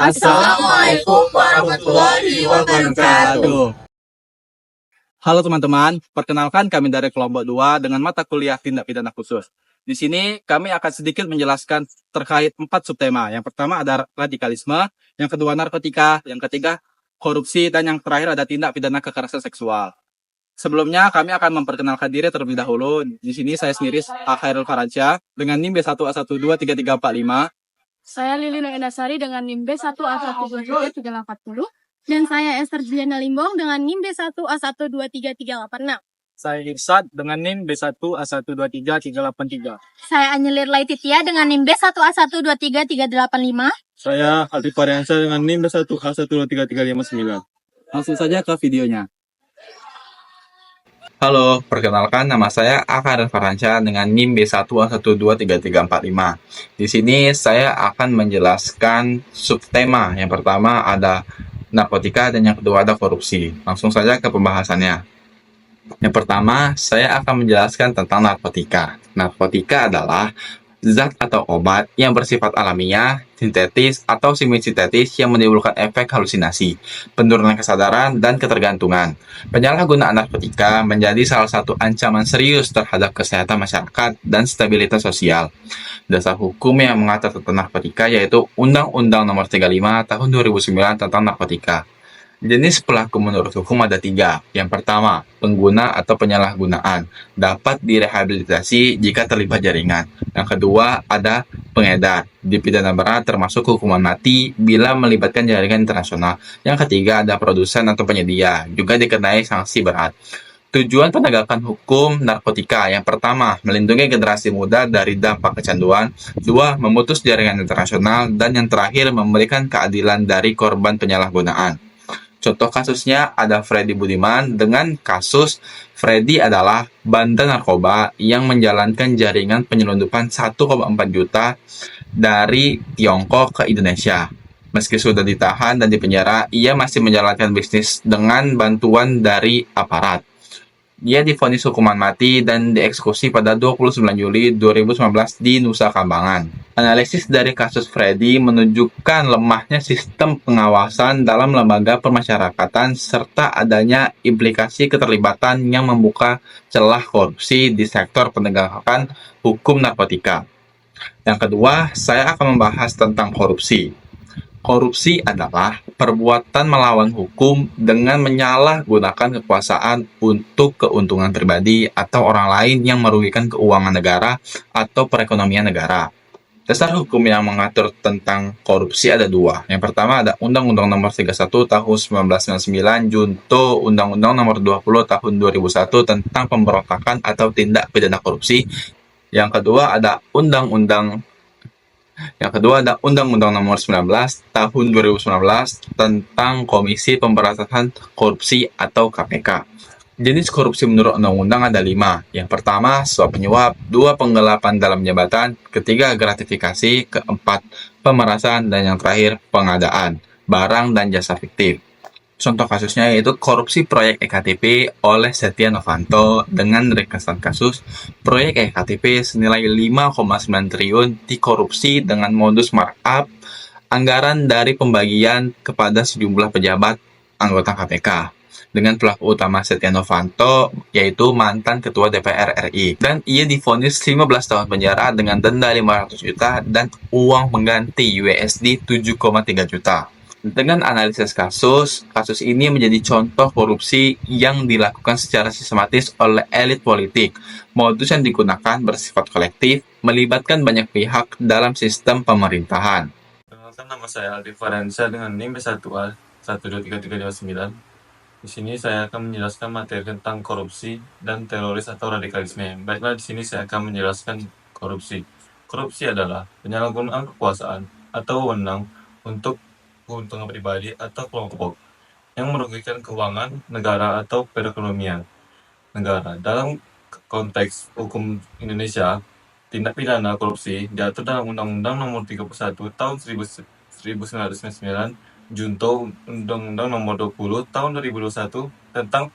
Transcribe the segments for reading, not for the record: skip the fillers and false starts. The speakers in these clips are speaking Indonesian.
Assalamualaikum warahmatullahi wabarakatuh. Halo teman-teman, perkenalkan kami dari kelompok 2 dengan mata kuliah tindak pidana khusus. Di sini kami akan sedikit menjelaskan terkait 4 subtema. Yang pertama ada radikalisme, yang kedua narkotika, yang ketiga korupsi, dan yang terakhir ada tindak pidana kekerasan seksual. Sebelumnya kami akan memperkenalkan diri terlebih dahulu. Di sini saya sendiri Khairul Faransyah dengan NIM B1A123345. Saya Lili Endasari dengan NIM B1A1233080. Dan saya Esther Juliana Limbong dengan NIM B1A12336. Saya Irsad dengan NIM B1A12333. Saya Anyelir Laititia dengan NIM B1A1233385. Saya Aldi Fariansyah dengan NIM B1A1233359. Langsung saja ke videonya. Halo, perkenalkan nama saya Khairul Faransyah dengan NIM B1A1233345. Di sini saya akan menjelaskan subtema. Yang pertama ada narkotika dan yang kedua ada korupsi. Langsung saja ke pembahasannya. Yang pertama, saya akan menjelaskan tentang narkotika. Narkotika adalah zat atau obat yang bersifat alamiah, sintetis, atau semi-sintetis yang menimbulkan efek halusinasi, penurunan kesadaran, dan ketergantungan. Penyalahgunaan narkotika menjadi salah satu ancaman serius terhadap kesehatan masyarakat dan stabilitas sosial. Dasar hukum yang mengatur tentang narkotika yaitu Undang-Undang Nomor 35 Tahun 2009 tentang narkotika. Jenis pelaku menurut hukum ada 3. Yang pertama, pengguna atau penyalahgunaan. Dapat direhabilitasi jika terlibat jaringan. Yang kedua, ada pengedar. Dipidana berat termasuk hukuman mati bila melibatkan jaringan internasional. Yang ketiga, ada produsen atau penyedia. Juga dikenai sanksi berat. Tujuan penegakan hukum narkotika. Yang pertama, melindungi generasi muda dari dampak kecanduan. 2. Memutus jaringan internasional. Dan yang terakhir, memberikan keadilan dari korban penyalahgunaan. Contoh kasusnya ada Freddy Budiman dengan kasus Freddy adalah bandar narkoba yang menjalankan jaringan penyelundupan 1,4 juta dari Tiongkok ke Indonesia. Meski sudah ditahan dan dipenjara, ia masih menjalankan bisnis dengan bantuan dari aparat. Dia divonis hukuman mati dan dieksekusi pada 29 Juli 2019 di Nusa Kambangan. Analisis dari kasus Freddy menunjukkan lemahnya sistem pengawasan dalam lembaga permasyarakatan serta adanya implikasi keterlibatan yang membuka celah korupsi di sektor penegakan hukum narkotika. Yang kedua, saya akan membahas tentang korupsi. Korupsi adalah perbuatan melawan hukum dengan menyalahgunakan kekuasaan untuk keuntungan pribadi atau orang lain yang merugikan keuangan negara atau perekonomian negara. Dasar hukum yang mengatur tentang korupsi ada 2. Yang pertama ada Undang-Undang Nomor 31 Tahun 1999 junto Undang-Undang Nomor 20 Tahun 2001 tentang pemberontakan atau tindak pidana korupsi. Yang kedua ada Undang-Undang Nomor 19 Tahun 2019 tentang Komisi Pemberantasan Korupsi atau KPK. Jenis korupsi menurut undang-undang ada 5. Yang pertama, suap penyuap. 2, penggelapan dalam jabatan. Ketiga, gratifikasi. Keempat, pemerasan. Dan yang terakhir, pengadaan barang dan jasa fiktif. Contoh kasusnya yaitu korupsi proyek EKTP oleh Setia Novanto dengan ringkasan kasus proyek EKTP senilai 5,9 triliun dikorupsi dengan modus markup anggaran dari pembagian kepada sejumlah pejabat anggota KPK dengan pelaku utama Setia Novanto yaitu mantan Ketua DPR RI dan ia divonis 15 tahun penjara dengan denda 500 juta dan uang pengganti USD 7,3 juta. Dengan analisis kasus ini menjadi contoh korupsi yang dilakukan secara sistematis oleh elit politik. Modus yang digunakan bersifat kolektif, melibatkan banyak pihak dalam sistem pemerintahan. Perkenalkan, nama saya Aldi Fariansyah dengan NIM B1A1233359. Di sini saya akan menjelaskan materi tentang korupsi dan teroris atau radikalisme. Baiklah, di sini saya akan menjelaskan korupsi. Korupsi adalah penyalahgunaan kekuasaan atau wewenang untuk keuntungan pribadi atau kelompok yang merugikan keuangan negara atau perekonomian negara. Dalam konteks hukum Indonesia, tindak pidana korupsi diatur dalam Undang-Undang Nomor 31 Tahun 1999 junto Undang-Undang Nomor 20 Tahun 2021 tentang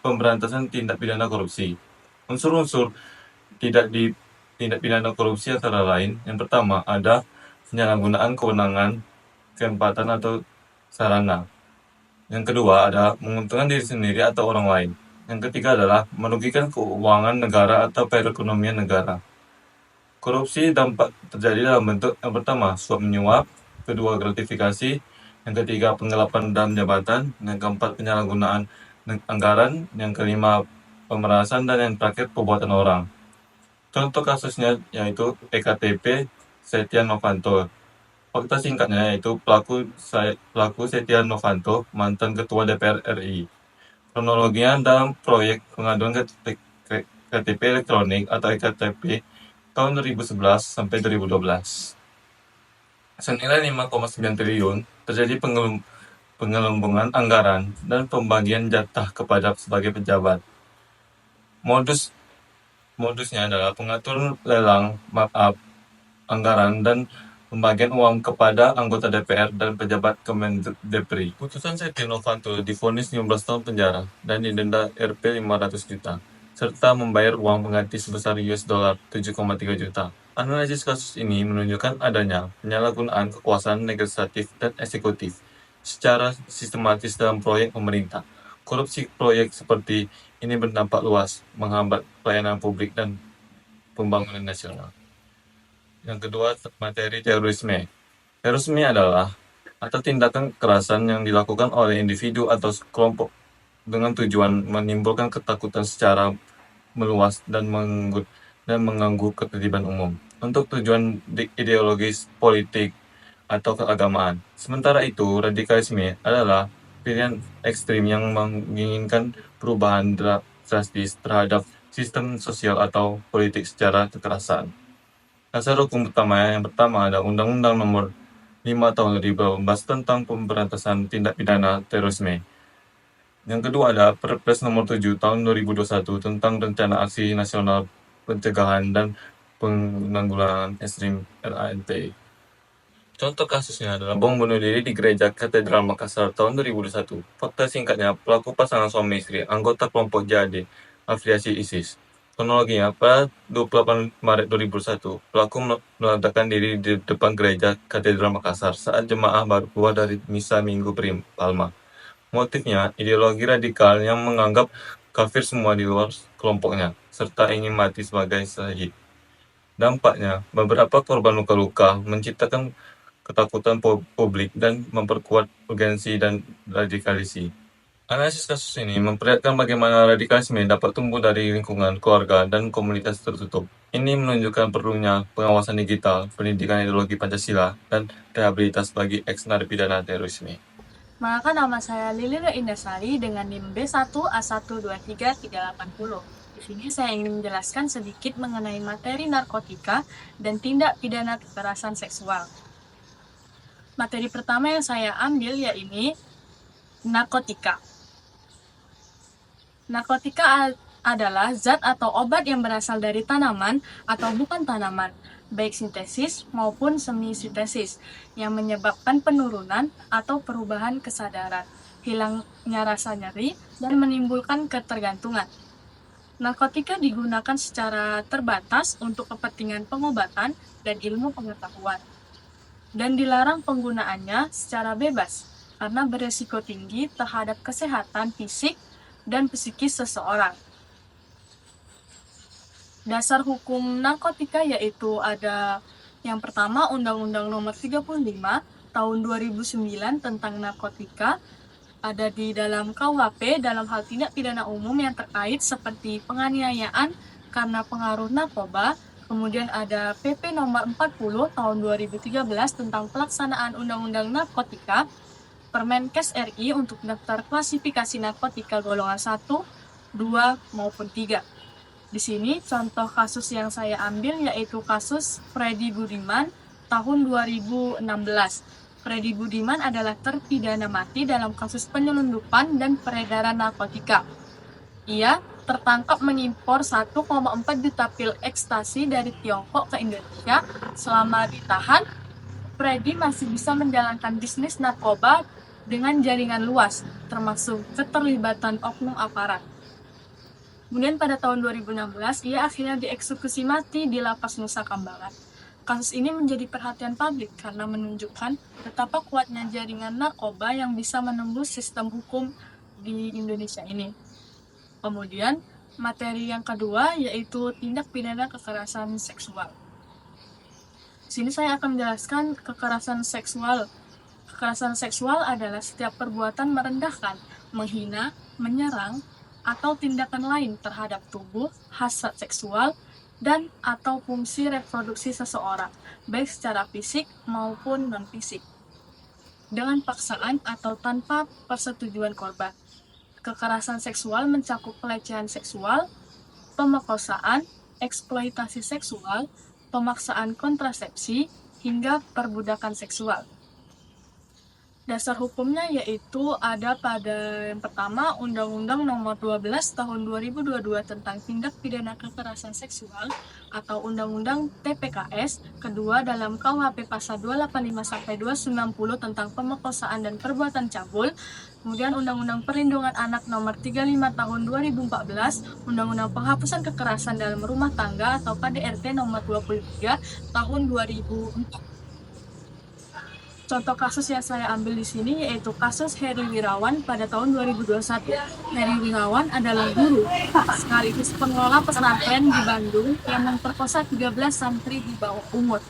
pemberantasan tindak pidana korupsi. Unsur-unsur tindak pidana korupsi antara lain, yang pertama ada penyalahgunaan kewenangan kesempatan atau sarana. Yang kedua adalah menguntungkan diri sendiri atau orang lain. Yang ketiga adalah merugikan keuangan negara atau perekonomian negara. Korupsi dampak terjadi dalam bentuk yang pertama, suap menyuap, kedua, gratifikasi, yang ketiga, penggelapan dalam jabatan, yang keempat, penyalahgunaan anggaran, yang kelima, pemerasan, dan yang terakhir, perbuatan orang. Contoh kasusnya yaitu EKTP Setia Novanto. Fakta singkatnya yaitu pelaku Setia Novanto, mantan Ketua DPR RI. Kronologinya dalam proyek pengaduan KTP elektronik atau EKTP tahun 2011 sampai 2012. Senilai 5,9 triliun terjadi penggelembungan anggaran dan pembagian jatah kepada sebagai pejabat. Modusnya adalah pengatur lelang markup anggaran dan pembagian uang kepada anggota DPR dan pejabat Kemendagri. Putusan Setia Novanto divonis 15 tahun penjara dan didenda Rp 500 juta, serta membayar uang pengganti sebesar $7,3 juta. Analisis kasus ini menunjukkan adanya penyalahgunaan kekuasaan legislatif dan eksekutif secara sistematis dalam proyek pemerintah. Korupsi proyek seperti ini berdampak luas, menghambat pelayanan publik dan pembangunan nasional. Yang kedua, materi terorisme. Terorisme adalah atau tindakan kekerasan yang dilakukan oleh individu atau kelompok dengan tujuan menimbulkan ketakutan secara meluas dan mengganggu ketertiban umum untuk tujuan ideologis, politik, atau keagamaan. Sementara itu, radikalisme adalah pilihan ekstrim yang menginginkan perubahan drastis terhadap sistem sosial atau politik secara kekerasan. Dasar hukum utama yang pertama ada Undang-Undang Nomor 5 Tahun 2018 tentang Pemberantasan Tindak Pidana Terorisme. Yang kedua ada Perpres Nomor 7 Tahun 2021 tentang Rencana Aksi Nasional Pencegahan dan Penanggulangan Ekstrim RANP. Contoh kasusnya adalah bom bunuh diri di Gereja Katedral Makassar tahun 2021. Fakta singkatnya, pelaku pasangan suami istri, anggota kelompok JAD, afiliasi ISIS. Kronologinya, pada 28 Maret 2001, pelaku meledakkan diri di depan Gereja Katedral Makassar saat jemaah baru keluar dari misa Minggu Palma. Motifnya, ideologi radikal yang menganggap kafir semua di luar kelompoknya, serta ingin mati sebagai syahid. Dampaknya, beberapa korban luka-luka, menciptakan ketakutan publik dan memperkuat urgensi dan radikalisasi. Analisis kasus ini memperlihatkan bagaimana radikalisme dapat tumbuh dari lingkungan, keluarga, dan komunitas tertutup. Ini menunjukkan perlunya pengawasan digital, pendidikan ideologi Pancasila, dan rehabilitas bagi ex-narapidana terorisme. Maka nama saya Lili Indasari dengan NIM B1A1233880. Di sini saya ingin menjelaskan sedikit mengenai materi narkotika dan tindak pidana kekerasan seksual. Materi pertama yang saya ambil yaitu narkotika. Narkotika adalah zat atau obat yang berasal dari tanaman atau bukan tanaman, baik sintesis maupun semi-sintesis, yang menyebabkan penurunan atau perubahan kesadaran, hilangnya rasa nyeri, dan menimbulkan ketergantungan. Narkotika digunakan secara terbatas untuk kepentingan pengobatan dan ilmu pengetahuan, dan dilarang penggunaannya secara bebas karena beresiko tinggi terhadap kesehatan fisik dan psikis seseorang. Dasar hukum narkotika yaitu ada yang pertama Undang-Undang Nomor 35 Tahun 2009 tentang narkotika, ada di dalam KUHP dalam hal tindak pidana umum yang terkait seperti penganiayaan karena pengaruh narkoba. Kemudian ada PP nomor 40 tahun 2013 tentang pelaksanaan Undang-Undang Narkotika, Permenkes RI untuk daftar klasifikasi narkotika golongan 1, 2, maupun 3. Di sini contoh kasus yang saya ambil yaitu kasus Freddy Budiman tahun 2016. Freddy Budiman adalah terpidana mati dalam kasus penyelundupan dan peredaran narkotika. Ia tertangkap mengimpor 1,4 juta pil ekstasi dari Tiongkok ke Indonesia. Selama ditahan, Freddy masih bisa menjalankan bisnis narkoba dengan jaringan luas, termasuk keterlibatan oknum aparat. Kemudian pada tahun 2016, ia akhirnya dieksekusi mati di Lapas Nusa Kambangan. Kasus ini menjadi perhatian publik karena menunjukkan betapa kuatnya jaringan narkoba yang bisa menembus sistem hukum di Indonesia ini. Kemudian, materi yang kedua yaitu tindak pidana kekerasan seksual. Di sini saya akan menjelaskan kekerasan seksual. Kekerasan seksual adalah setiap perbuatan merendahkan, menghina, menyerang, atau tindakan lain terhadap tubuh, hasrat seksual, dan atau fungsi reproduksi seseorang, baik secara fisik maupun non-fisik, dengan paksaan atau tanpa persetujuan korban. Kekerasan seksual mencakup pelecehan seksual, pemerkosaan, eksploitasi seksual, pemaksaan kontrasepsi, hingga perbudakan seksual. Dasar hukumnya yaitu ada pada yang pertama Undang-Undang Nomor 12 Tahun 2022 tentang Tindak Pidana Kekerasan Seksual atau Undang-Undang TPKS, kedua dalam KUHP pasal 285 sampai 290 tentang pemerkosaan dan perbuatan cabul, kemudian Undang-Undang Perlindungan Anak Nomor 35 Tahun 2014, Undang-Undang Penghapusan Kekerasan dalam Rumah Tangga atau KDRT Nomor 23 Tahun 2004. Contoh kasus yang saya ambil di sini yaitu kasus Heri Wirawan pada tahun 2021. Heri Wirawan adalah guru sekaligus pengelola pesantren di Bandung yang memperkosa 13 santri di bawah umur.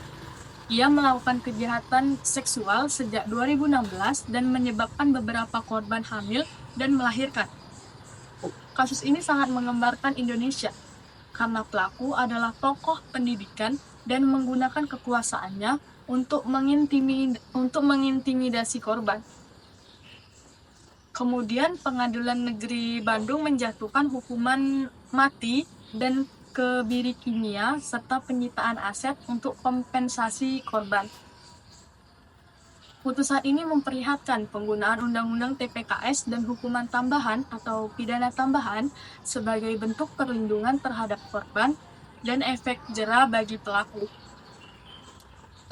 Ia melakukan kejahatan seksual sejak 2016 dan menyebabkan beberapa korban hamil dan melahirkan. Kasus ini sangat menggambarkan Indonesia karena pelaku adalah tokoh pendidikan dan menggunakan kekuasaannya untuk mengintimidasi korban. Kemudian Pengadilan Negeri Bandung menjatuhkan hukuman mati dan kebiri kimia serta penyitaan aset untuk kompensasi korban. Putusan ini memperlihatkan penggunaan Undang-Undang TPKS dan hukuman tambahan atau pidana tambahan sebagai bentuk perlindungan terhadap korban dan efek jera bagi pelaku.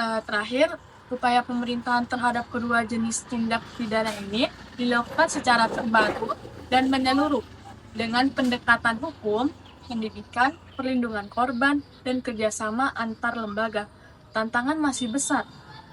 Terakhir, upaya pemerintahan terhadap kedua jenis tindak pidana ini dilakukan secara terbaru dan menyeluruh dengan pendekatan hukum, pendidikan, perlindungan korban, dan kerjasama antar lembaga. Tantangan masih besar,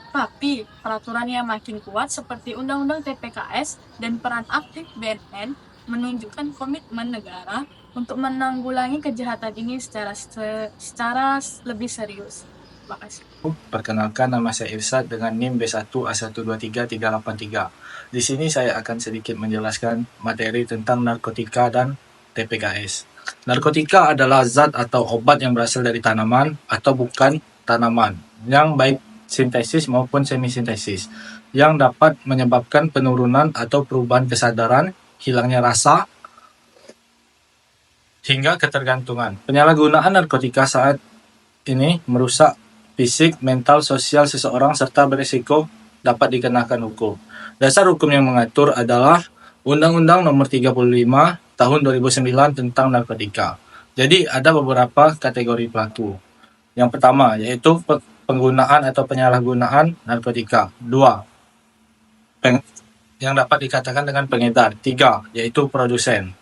tapi peraturan yang makin kuat seperti Undang-Undang TPKS dan peran aktif BNN menunjukkan komitmen negara untuk menanggulangi kejahatan ini secara lebih serius. Terima kasih. Perkenalkan, nama saya Irsad dengan NIM B1A123383. Di sini saya akan sedikit menjelaskan materi tentang narkotika dan TPKS. Narkotika adalah zat atau obat yang berasal dari tanaman atau bukan tanaman, yang baik sintesis maupun semi-sintesis, yang dapat menyebabkan penurunan atau perubahan kesadaran, hilangnya rasa, hingga ketergantungan. Penyalahgunaan narkotika saat ini merusak fisik, mental, sosial seseorang serta berisiko dapat dikenakan hukum. Dasar hukum yang mengatur adalah Undang-Undang Nomor 35 Tahun 2009 tentang narkotika. Jadi ada beberapa kategori pelaku. Yang pertama yaitu penggunaan atau penyalahgunaan narkotika. 2. Yang dapat dikatakan dengan pengedar. 3. Yaitu produsen.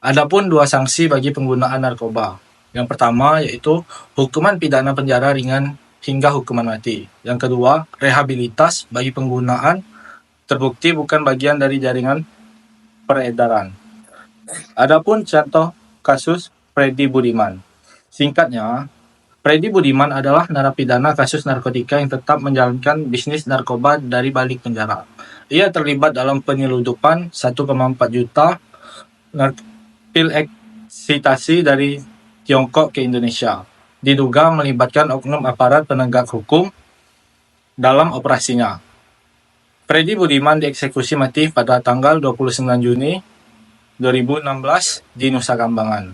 Adapun 2 sanksi bagi penggunaan narkoba. Yang pertama yaitu hukuman pidana penjara ringan hingga hukuman mati. Yang kedua, rehabilitas bagi penggunaan terbukti bukan bagian dari jaringan peredaran. Adapun contoh kasus Freddy Budiman. Singkatnya, Freddy Budiman adalah narapidana kasus narkotika yang tetap menjalankan bisnis narkoba dari balik penjara. Ia terlibat dalam penyeludupan 1,4 juta pil ekstasi dari Tiongkok ke Indonesia. Diduga melibatkan oknum aparat penegak hukum dalam operasinya. Freddy Budiman dieksekusi mati pada tanggal 29 Juni 2016 di Nusa Kambangan.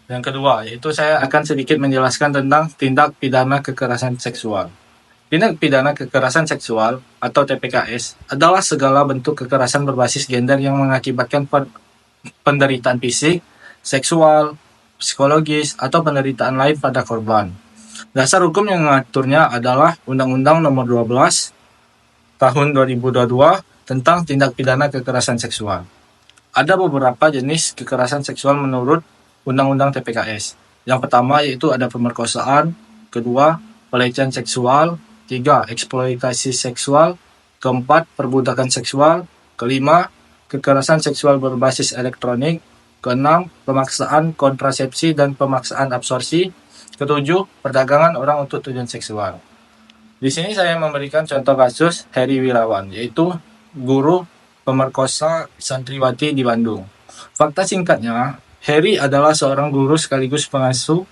Yang kedua, yaitu saya akan sedikit menjelaskan tentang tindak pidana kekerasan seksual. Tindak pidana kekerasan seksual atau TPKS adalah segala bentuk kekerasan berbasis gender yang mengakibatkan penderitaan fisik, seksual, psikologis, atau penderitaan lain pada korban. Dasar hukum yang mengaturnya adalah Undang-Undang Nomor 12 Tahun 2022 tentang tindak pidana kekerasan seksual. Ada beberapa jenis kekerasan seksual menurut Undang-Undang TPKS. Yang pertama yaitu ada pemerkosaan, kedua, pelecehan seksual, 3, eksploitasi seksual, keempat, perbudakan seksual, kelima, kekerasan seksual berbasis elektronik, keenam, pemaksaan kontrasepsi dan pemaksaan absorpsi, ketujuh, perdagangan orang untuk tujuan seksual. Di sini saya memberikan contoh kasus Heri Wirawan, yaitu guru pemerkosa santriwati di Bandung. Fakta singkatnya, Heri adalah seorang guru sekaligus pengasuh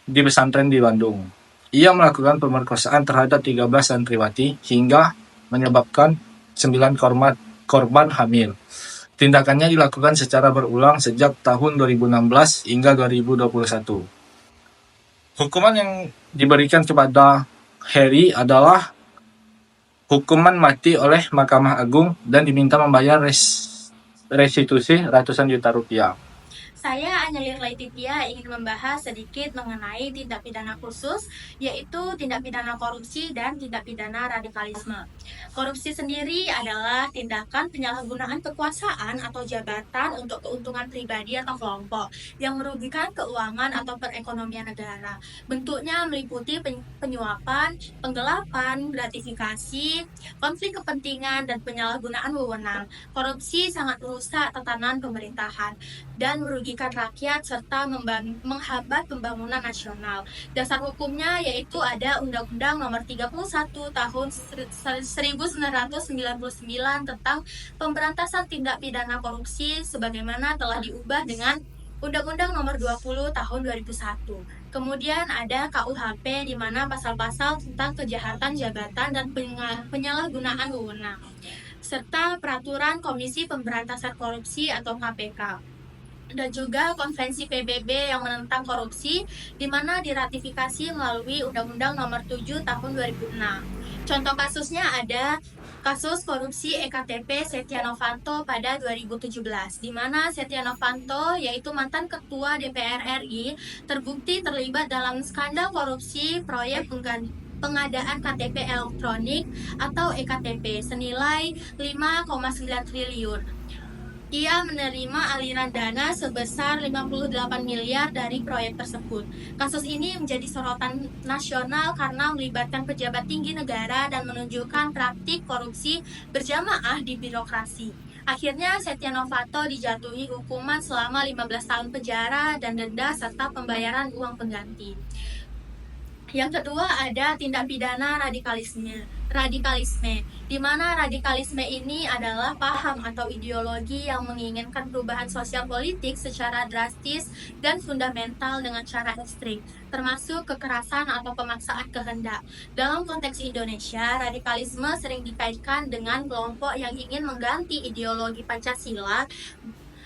di pesantren di Bandung. Ia melakukan pemerkosaan terhadap 13 santriwati hingga menyebabkan 9 korban hamil. Tindakannya dilakukan secara berulang sejak tahun 2016 hingga 2021. Hukuman yang diberikan kepada Heri adalah hukuman mati oleh Mahkamah Agung dan diminta membayar restitusi ratusan juta rupiah. Saya Anyelir Laititia ingin membahas sedikit mengenai tindak pidana khusus, yaitu tindak pidana korupsi dan tindak pidana radikalisme. Korupsi sendiri adalah tindakan penyalahgunaan kekuasaan atau jabatan untuk keuntungan pribadi atau kelompok yang merugikan keuangan atau perekonomian negara. Bentuknya meliputi penyuapan, penggelapan, gratifikasi, konflik kepentingan, dan penyalahgunaan wewenang. Korupsi sangat merusak tatanan pemerintahan dan merugikan rakyat serta menghambat pembangunan nasional. Dasar hukumnya yaitu ada Undang-Undang Nomor 31 Tahun 1999 tentang Pemberantasan Tindak Pidana Korupsi sebagaimana telah diubah dengan Undang-Undang Nomor 20 Tahun 2001. Kemudian ada KUHP di mana pasal-pasal tentang kejahatan jabatan dan penyalahgunaan wewenang serta Peraturan Komisi Pemberantasan Korupsi atau KPK. Dan juga Konvensi PBB yang menentang korupsi, di mana diratifikasi melalui Undang-Undang Nomor 7 Tahun 2006. Contoh kasusnya ada kasus korupsi EKTP Setia Novanto pada 2017, di mana Setia Novanto, yaitu mantan Ketua DPR RI, terbukti terlibat dalam skandal korupsi proyek pengadaan KTP elektronik atau EKTP senilai 5,9 triliun. Ia menerima aliran dana sebesar 58 miliar dari proyek tersebut. Kasus ini menjadi sorotan nasional karena melibatkan pejabat tinggi negara dan menunjukkan praktik korupsi berjamaah di birokrasi. Akhirnya Setia Novanto dijatuhi hukuman selama 15 tahun penjara dan denda serta pembayaran uang pengganti. Yang kedua ada tindak pidana radikalisme, di mana radikalisme ini adalah paham atau ideologi yang menginginkan perubahan sosial politik secara drastis dan fundamental dengan cara ekstrim, termasuk kekerasan atau pemaksaan kehendak. Dalam konteks Indonesia, radikalisme sering dikaitkan dengan kelompok yang ingin mengganti ideologi Pancasila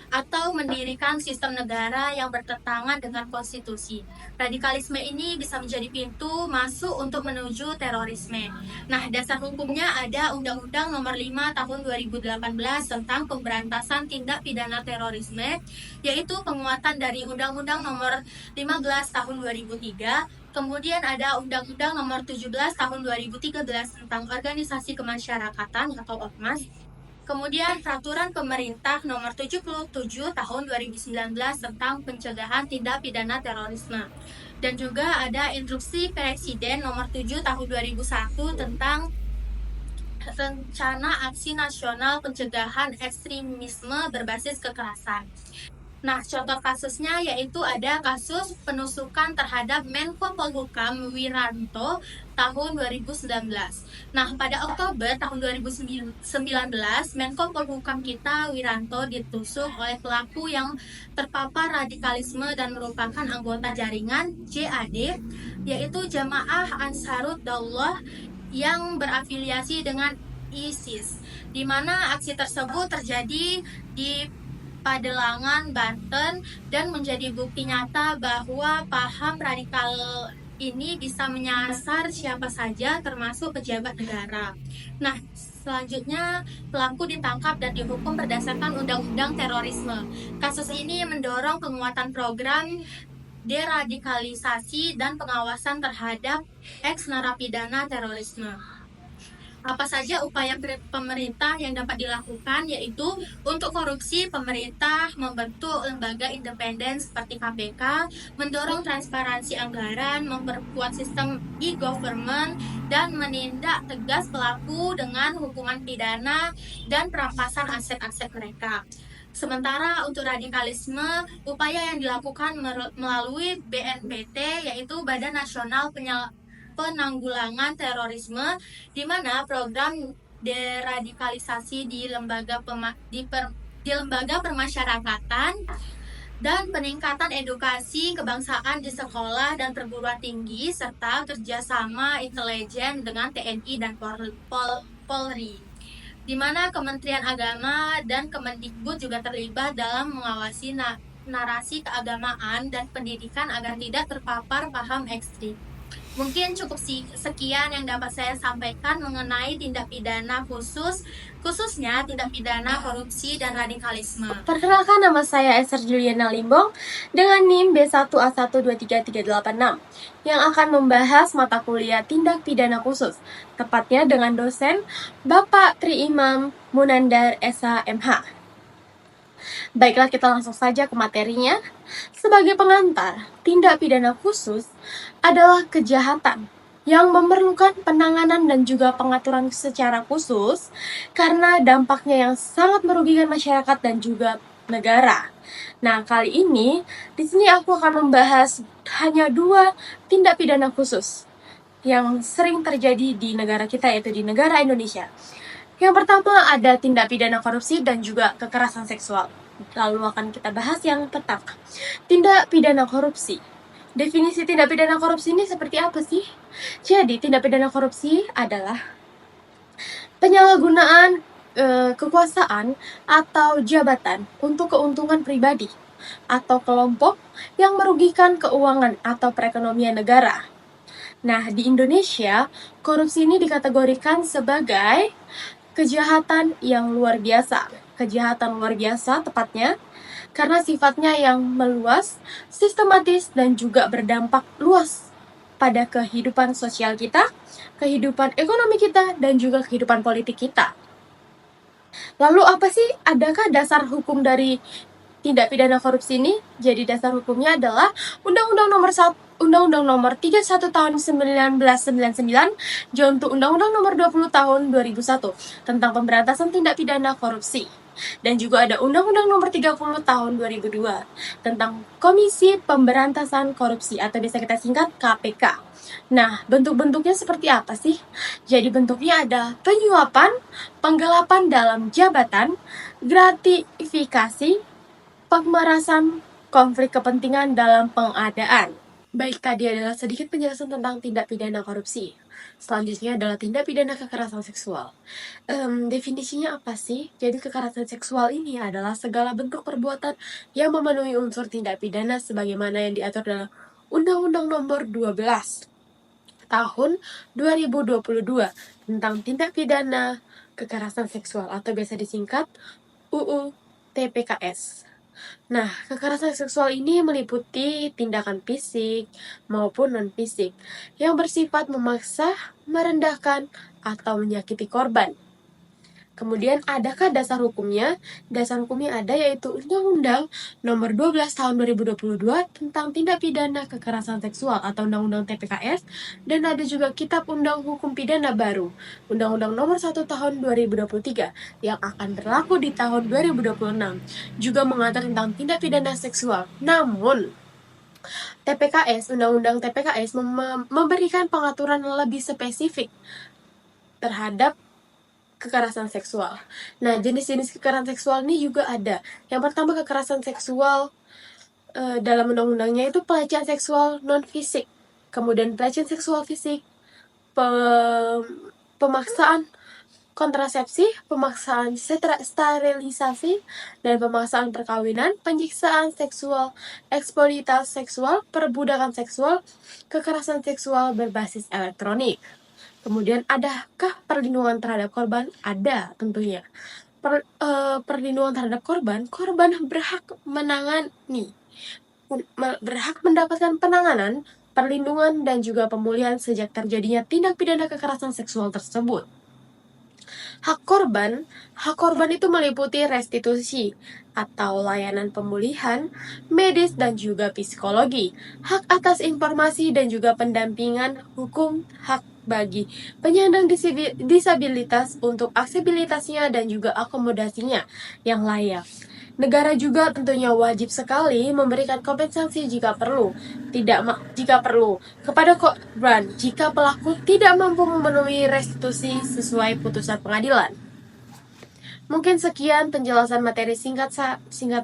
atau mendirikan sistem negara yang bertentangan dengan konstitusi. Radikalisme ini bisa menjadi pintu masuk untuk menuju terorisme. Nah, dasar hukumnya ada Undang-Undang Nomor 5 Tahun 2018 tentang Pemberantasan Tindak Pidana Terorisme, yaitu penguatan dari Undang-Undang Nomor 15 Tahun 2003. Kemudian ada Undang-Undang Nomor 17 Tahun 2013 tentang Organisasi Kemasyarakatan atau Ormas. Kemudian Peraturan Pemerintah Nomor 77 Tahun 2019 tentang Pencegahan Tindak Pidana Terorisme. Dan juga ada Instruksi Presiden Nomor 7 Tahun 2001 tentang Rencana Aksi Nasional Pencegahan Ekstremisme Berbasis Kekerasan. Nah, contoh kasusnya yaitu ada kasus penusukan terhadap Menko Polhukam Wiranto tahun 2019. Nah, pada Oktober tahun 2019, Menko Polhukam kita Wiranto ditusuk oleh pelaku yang terpapar radikalisme dan merupakan anggota jaringan JAD, yaitu Jamaah Ansarud Daulah yang berafiliasi dengan ISIS, di mana aksi tersebut terjadi di Padelangan, Banten, dan menjadi bukti nyata bahwa paham radikal ini bisa menyasar siapa saja termasuk pejabat negara. Nah, selanjutnya pelaku ditangkap dan dihukum berdasarkan Undang-Undang Terorisme. Kasus ini mendorong penguatan program deradikalisasi dan pengawasan terhadap ex-narapidana terorisme. Apa saja upaya pemerintah yang dapat dilakukan, yaitu untuk korupsi, pemerintah membentuk lembaga independen seperti KPK, mendorong transparansi anggaran, memperkuat sistem e-government, dan menindak tegas pelaku dengan hukuman pidana dan perampasan aset-aset mereka. Sementara untuk radikalisme, upaya yang dilakukan melalui BNPT, yaitu Badan Nasional Penanggulangan Terorisme, di mana program deradikalisasi di lembaga permasyarakatan dan peningkatan edukasi kebangsaan di sekolah dan perguruan tinggi, serta kerjasama intelijen dengan TNI dan Polri, di mana Kementerian Agama dan Kemendikbud juga terlibat dalam mengawasi narasi keagamaan dan pendidikan agar tidak terpapar paham ekstrim. Mungkin cukup sekian yang dapat saya sampaikan mengenai tindak pidana khususnya tindak pidana korupsi dan radikalisme. Perkenalkan, nama saya Esther Juliana Limbong dengan NIM B1A1233886 yang akan membahas mata kuliah tindak pidana khusus, tepatnya dengan dosen Bapak Tri Imam Munandar SH.MH. Baiklah, kita langsung saja ke materinya. Sebagai pengantar, tindak pidana khusus adalah kejahatan yang memerlukan penanganan dan juga pengaturan secara khusus karena dampaknya yang sangat merugikan masyarakat dan juga negara. Nah, kali ini di sini aku akan membahas hanya 2 tindak pidana khusus yang sering terjadi di negara kita, yaitu di negara Indonesia. Yang pertama ada tindak pidana korupsi dan juga kekerasan seksual. Lalu akan kita bahas yang pertama, tindak pidana korupsi. Definisi tindak pidana korupsi ini seperti apa sih? Jadi, tindak pidana korupsi adalah penyalahgunaan kekuasaan atau jabatan untuk keuntungan pribadi atau kelompok yang merugikan keuangan atau perekonomian negara. Nah, di Indonesia, korupsi ini dikategorikan sebagai kejahatan yang luar biasa. Kejahatan luar biasa tepatnya karena sifatnya yang meluas, sistematis, dan juga berdampak luas pada kehidupan sosial kita, kehidupan ekonomi kita, dan juga kehidupan politik kita. Lalu apa sih, adakah dasar hukum dari tindak pidana korupsi ini? Jadi dasar hukumnya adalah Undang-Undang Nomor 31 tahun 1999 juga untuk Undang-Undang Nomor 20 tahun 2001 tentang pemberantasan tindak pidana korupsi. Dan juga ada Undang-Undang Nomor 30 tahun 2002 tentang Komisi Pemberantasan Korupsi atau bisa kita singkat KPK. Nah, bentuk-bentuknya seperti apa sih? Jadi bentuknya ada penyuapan, penggelapan dalam jabatan, gratifikasi, pemerasan, konflik kepentingan dalam pengadaan. Baik, tadi adalah sedikit penjelasan tentang tindak pidana korupsi. Selanjutnya adalah tindak pidana kekerasan seksual. Definisinya apa sih? Jadi kekerasan seksual ini adalah segala bentuk perbuatan yang memenuhi unsur tindak pidana sebagaimana yang diatur dalam Undang-Undang Nomor 12 tahun 2022 tentang tindak pidana kekerasan seksual atau biasa disingkat UU TPKS. Nah, kekerasan seksual ini meliputi tindakan fisik maupun non-fisik yang bersifat memaksa, merendahkan, atau menyakiti korban. Kemudian, adakah dasar hukumnya? Dasar hukumnya ada, yaitu Undang-Undang Nomor 12 Tahun 2022 tentang tindak pidana kekerasan seksual atau Undang-Undang TPKS, dan ada juga Kitab Undang Hukum Pidana baru, Undang-Undang Nomor 1 Tahun 2023 yang akan berlaku di tahun 2026, juga mengatur tentang tindak pidana seksual. Namun, TPKS, Undang-Undang TPKS memberikan pengaturan lebih spesifik terhadap kekerasan seksual. Nah, jenis-jenis kekerasan seksual ini juga ada. Yang pertama, kekerasan seksual dalam undang-undangnya itu pelecehan seksual non-fisik, kemudian pelecehan seksual fisik, pemaksaan kontrasepsi, pemaksaan sterilisasi, dan pemaksaan perkawinan, penyiksaan seksual, eksploitasi seksual, perbudakan seksual, kekerasan seksual berbasis elektronik. Kemudian, adakah perlindungan terhadap korban? Ada, tentunya. Perlindungan terhadap korban berhak berhak mendapatkan penanganan, perlindungan, dan juga pemulihan sejak terjadinya tindak pidana kekerasan seksual tersebut. Hak korban itu meliputi restitusi atau layanan pemulihan, medis dan juga psikologi, hak atas informasi dan juga pendampingan hukum, hak bagi penyandang disabilitas untuk aksesibilitasnya dan juga akomodasinya yang layak. Negara juga tentunya wajib sekali memberikan kompensasi jika perlu kepada korban jika pelaku tidak mampu memenuhi restitusi sesuai putusan pengadilan. Mungkin sekian penjelasan materi singkat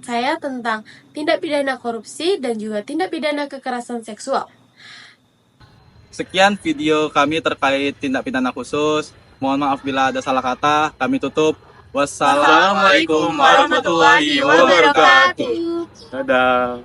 saya tentang tindak pidana korupsi dan juga tindak pidana kekerasan seksual. Sekian video kami terkait tindak pidana khusus. Mohon maaf bila ada salah kata. Kami tutup. Wassalamualaikum warahmatullahi wabarakatuh. Dadah.